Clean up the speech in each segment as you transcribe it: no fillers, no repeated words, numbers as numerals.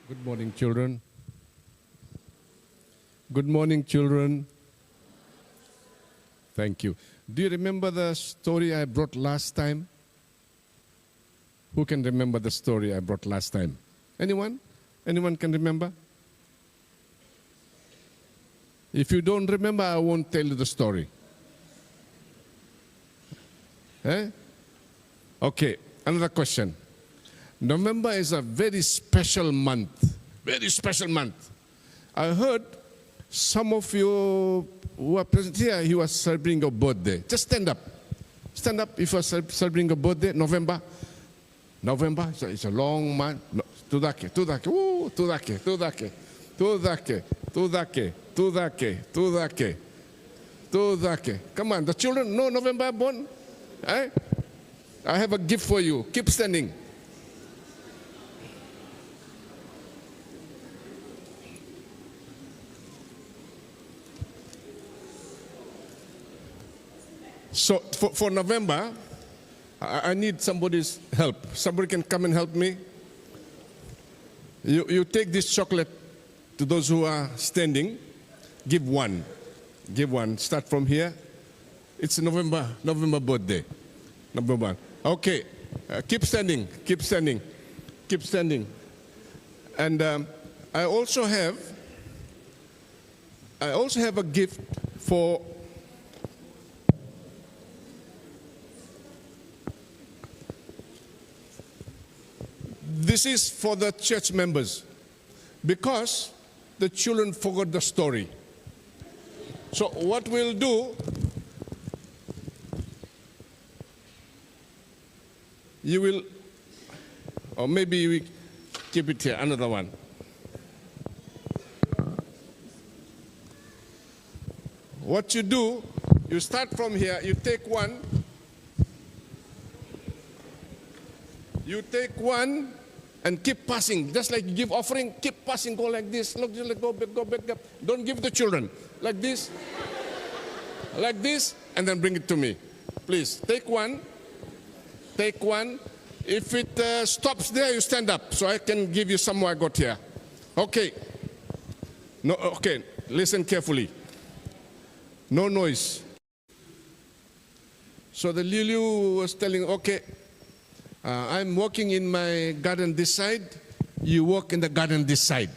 Good morning, children. Good morning, children. Thank you. Do you remember the story I brought last time? Who can remember the story I brought last time? Anyone? Anyone can remember? If you don't remember, I won't tell you the story. Eh? Okay, another question. November is a very special month. Very special month. I heard some of you who are present here, you are celebrating your birthday. Just stand up. Stand up if you are celebrating your birthday, November. November, it's a long month. Tudake, tudake, tudake, tudake, tudake, tudake, tudake, tudake, tudake. Come on, the children know November born? Eh? I have a gift for you. Keep standing. So for November, I need somebody's help. Somebody can come and help me. You take this chocolate to those who are standing. Give one. Give one. Start from here. It's November birthday. Number one. Okay. Keep standing. Keep standing. Keep standing. And I also have a gift for this is for the church members because the children forgot the story. So what we'll do, you will, or maybe we keep it here, another one. What you do, you start from here, you take one, and keep passing, just like you give offering, keep passing, go like this, look, just like go back up. Don't give the children, like this, and then bring it to me. Please, take one. If it stops there, you stand up, so I can give you some more I got here. Okay. No, okay, listen carefully. No noise. So the Lulu was telling, okay, I'm walking in my garden this side, you walk in the garden this side.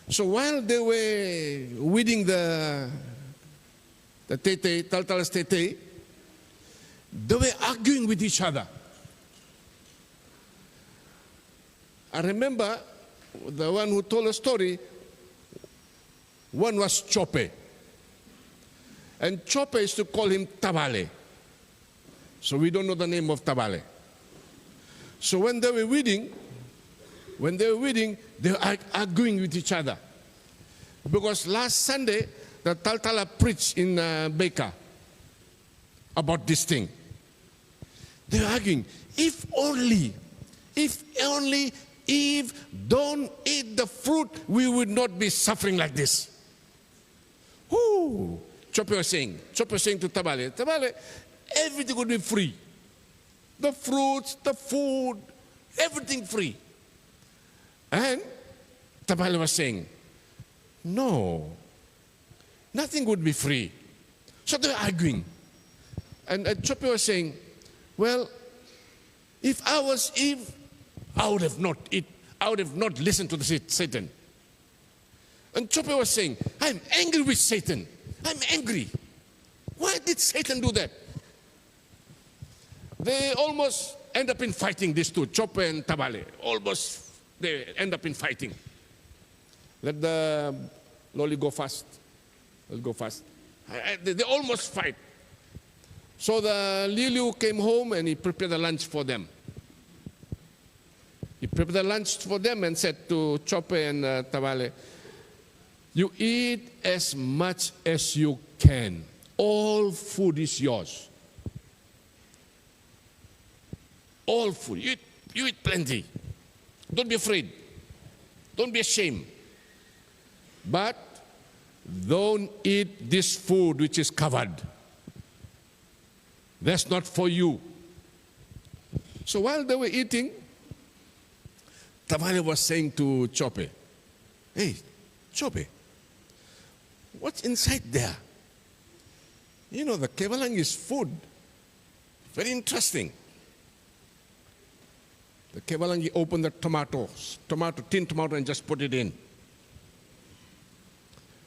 So while they were weeding the Taltala's tete, they were arguing with each other. I remember the one who told a story, one was Chope. And Chope used to call him Tabale. So we don't know the name of Tabale. So when they were weeding, they were arguing with each other. Because last Sunday, the Taltala preached in Baker about this thing. They were arguing, if only Eve don't eat the fruit, we would not be suffering like this. Whoo! Chope was saying to Tabale, everything would be free. The fruits, the food, everything free. And Tabale was saying, no, nothing would be free. So they were arguing. And Chope was saying, well, if I was Eve, I would have not listened to the Satan. And Chope was saying, I'm angry with Satan. I'm angry. Why did Satan do that? They almost end up in fighting, these two, Chope and Tabale. Almost, they end up in fighting. Let the lolly go fast. Let's go fast. They almost fight. So the Lilu came home and he prepared the lunch for them. He prepared the lunch for them and said to Chope and Tabale, you eat as much as you can. All food is yours. All food. You eat plenty. Don't be afraid. Don't be ashamed. But don't eat this food which is covered. That's not for you. So while they were eating, Tavale was saying to Chope, hey, Chope, what's inside there? You know, the kevalang is food. Very interesting. The kevalang opened the tin tomato, and just put it in.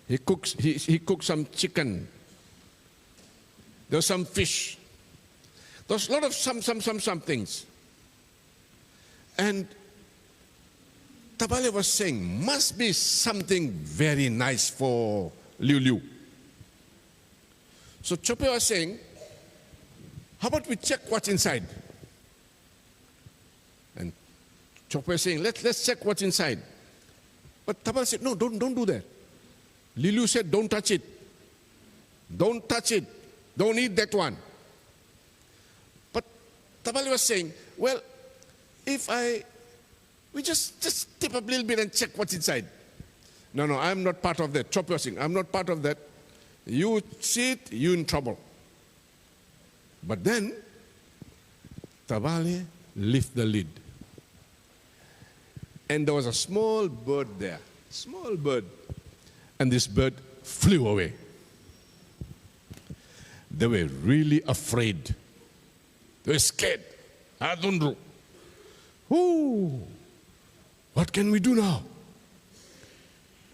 He cooked some chicken. There was some fish. There was a lot of some things. And Tabale was saying, must be something very nice for Liu. So Chope was saying, how about we check what's inside? And Chope was saying, let's check what's inside. But Tabale said, no, don't do that. Liu said, don't touch it. Don't touch it. Don't eat that one. But Tabale was saying, well, if we just tip up a little bit and check what's inside. No, I'm not part of that. Chope was saying, I'm not part of that. You see it, you're in trouble. But then, Tabale lifted the lid. And there was a small bird there. Small bird. And this bird flew away. They were really afraid. They were scared. Adundru. Ooh, what can we do now?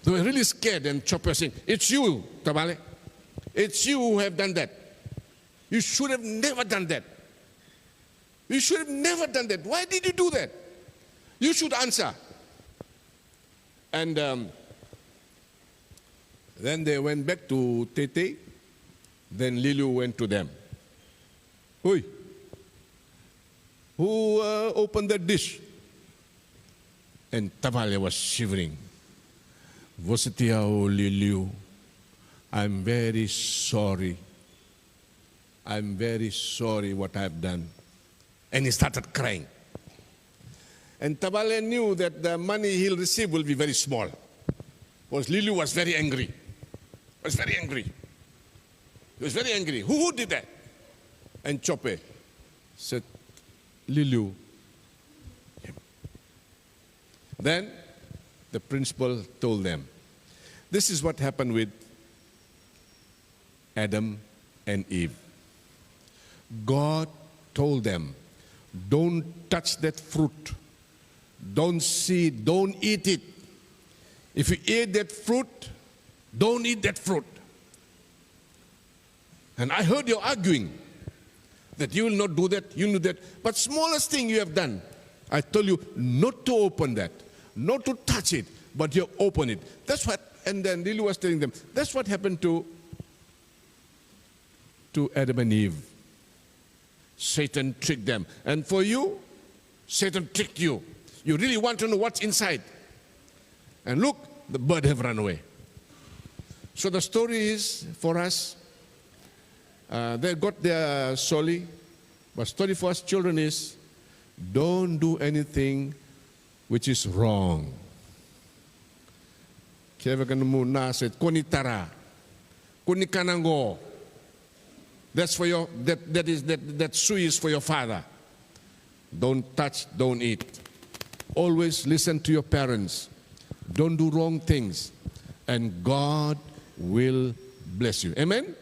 They were really scared, and Chope was saying, it's you, Tabale. It's you who have done that. You should have never done that. You should have never done that. Why did you do that? You should answer. And then they went back to Tete. Then Lilu went to them. Oi, who opened the dish? And Tabale was shivering. Vositiao Lilu, I'm very sorry. I'm very sorry what I've done. And he started crying. And Tabale knew that the money he'll receive will be very small. Because Lilu was very angry. He was very angry. He was very angry. Who did that? And Chope said, Lilu. Then the principal told them, this is what happened with Adam and Eve. God told them, don't touch that fruit. Don't see it. Don't eat it. If you eat that fruit, don't eat that fruit. And I heard you arguing that you will not do that, you will do that. But smallest thing you have done, I told you not to open that, not to touch it, but you open it. That's what, and then Lily was telling them, that's what happened to Adam and Eve. Satan tricked them. And for you, Satan tricked you. You really want to know what's inside. And look, the bird have run away. So the story is for us, they got their soli, but story for us children is, don't do anything which is wrong. Kaya mo na said, konitara, konikanango. That's for your, that sui is for your father. Don't touch, don't eat. Always listen to your parents. Don't do wrong things. And God will bless you. Amen?